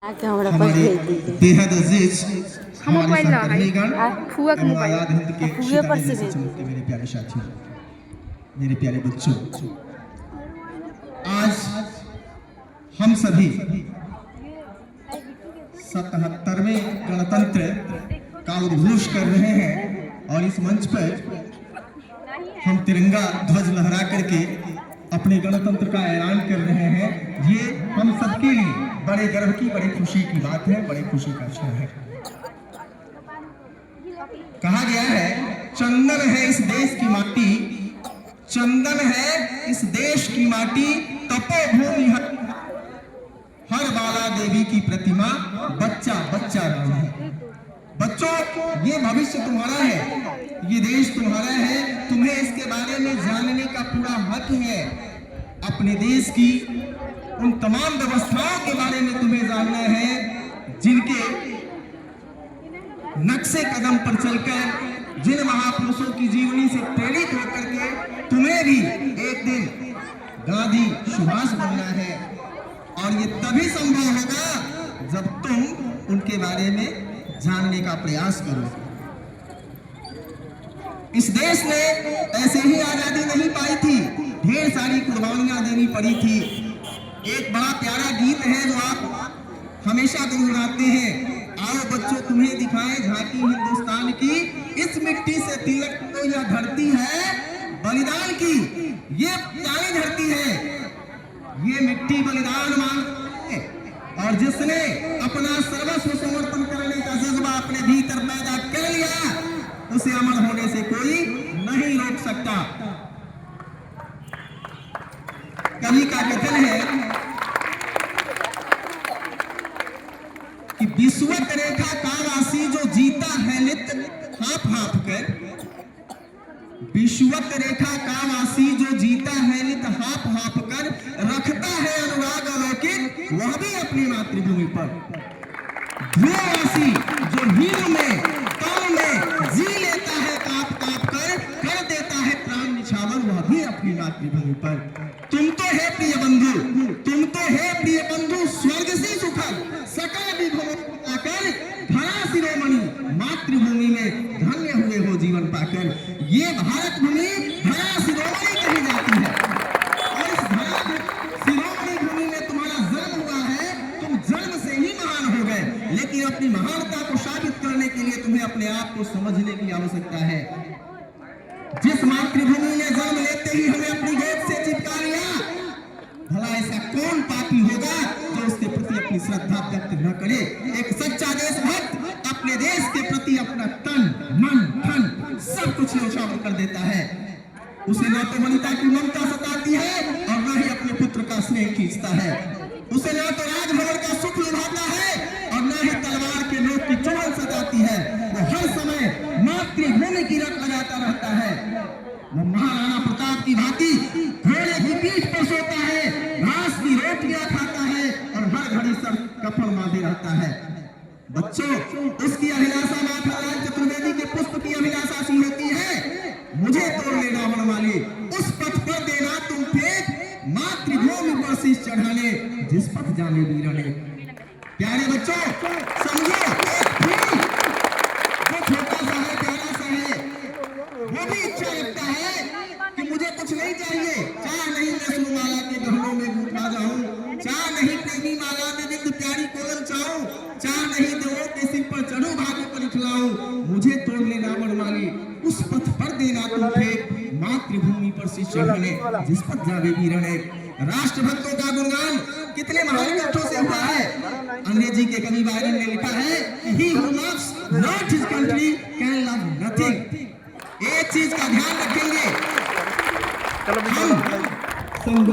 हमारे बेहद अजीज हमारे सहकर्मीगण एवं आजाद हिंद के सितारे जैसे चमकते मेरे प्यारे साथियों, मेरे प्यारे बच्चों, आज हम सभी 77वें गणतंत्र का उद्घोष कर रहे हैं और इस मंच पर हम तिरंगा ध्वज लहरा करके अपने गणतंत्र का ऐलान कर रहे हैं। ये हम सबके लिए बड़े गर्व की, बड़ी खुशी की बात है, बड़ी खुशी का क्षण है। कहा गया है, चंदन है इस देश की माटी, चंदन है इस देश की माटी, तपोभूमि हर बाला देवी की प्रतिमा, बच्चा बच्चा राम है। बच्चों, ये भविष्य तुम्हारा है, ये देश तुम्हारा है, तुम्हें इसके बारे में जानने का पूरा हक है। अपने देश की उन तमाम व्यवस्थाओं के बारे में तुम्हें जानना है जिनके नक्शे कदम पर चलकर, जिन महापुरुषों की जीवनी से प्रेरित होकर के तुम्हें भी एक दिन गांधी सुभाष बनना है। और ये तभी संभव होगा जब तुम उनके बारे में जानने का प्रयास करो। इस देश ने ऐसे ही आजादी नहीं पाई थी, ढेर सारी कुर्बानियां देनी पड़ी थी। एक बड़ा प्यारा गीत है जो आप हमेशा गुनगुनाते हैं, आओ बच्चों तुम्हें दिखाएं झांकी हिंदुस्तान की, इस मिट्टी से तिलक तो यह धरती है बलिदान की। ये प्यारी धरती है, ये मिट्टी बलिदान मांगती है, और जिसने अपना सर्वस्व समर्पण करने का जज्बा अपने भीतर पैदा कर लिया, उसे अमर होने से कोई नहीं रोक सकता। कवि का कथन है कि विश्वत रेखा का वासी जो जीता है नित्य हाँफ हाँफ कर, विश्वत रेखा का वासी जो जीता है नित्य हाँफ हाँफ कर, रखता है अनुराग अलौकिक वह भी अपनी मातृभूमि पर। ध्रुववासी जो हिम में तन में जी लेता है कांप कांप कर देता है प्राण निछावर वह भी अपनी मातृभूमि पर। तुम तो है प्रिय बंधु, तुम तो है प्रिय बंधु, स्वर्ग से सुखद सकल विभव आकर, धरा शिरोमणि मातृभूमि में धन्य हुए हो जीवन पाकर। ये भारत भूमि धरा शिरोमणि कही जाती है, और इस धरा शिरोमणि भूमि में तुम्हारा जन्म हुआ है, तुम जन्म से ही महान हो गए, लेकिन अपनी महानता को साबित करने के लिए तुम्हें अपने आप को समझने की आवश्यकता है। जिस मातृभूमि ने जन्म लेते ही हमें अपनी गोद से चिपका लिया, भला ऐसा कौन पापी होगा जो उसके प्रति अपनी श्रद्धा व्यक्त न करे। एक सच्चा देशभक्त अपने देश के प्रति अपना तन मन धन सब कुछ न्यौछावर कर देता है। उसे न तो वनिता की ममता सताती है और न ही अपने पुत्र का स्नेह खींचता है। उसे न तो राजभवन का सुख लुभाता है और न ही तलवार के नोक की चुभन सताती है। वो हर समय मातृभूमि की रट लगाता रहता है। वो महाराणा प्रताप की भांति घोड़े की पीठ पर सोता है, घास की रोटियां खाता है और हर घड़ी सर कफन बांधे रहता है। बच्चों, उसकी अभिलाषा माता लाल चतुर्वेदी के पुष्प की अभिलाषा सी होती है, मुझे तोड़ लेना वनमाली, उस पथ पर देना तुम फेंक, मातृभूमि पर शीश चढ़ाने जिस पथ जाने वीरने। प्यारे बच्चों, समझो, वो छोटा सा है, प्यारा सा है, वो भी इच्छा रखता है कि मुझे कुछ नहीं चाहिए, चाह नहीं मैं सुरमाला के गहनों में घुटा जाऊं, चाह नहीं प्रेमी माला में बिंद प्यारी कोमल चाहूं, चाह नहीं देवों के सिर पर चढ़ूं भाग्य पर खिलाऊं, मुझे तोड़ लेना वनमाली, उस पथ पर देना तुम फेंक, मातृभूमि पर शीश चढ़ाने जिस पथ जावे वीरने। राष्ट्रभक्तों का गुणगान कितने महान कंठों से हुआ है। अंग्रेजी के कवि बायरन ने लिखा है, he who loves not his country can love nothing। एक चीज का ध्यान रखेंगे, हम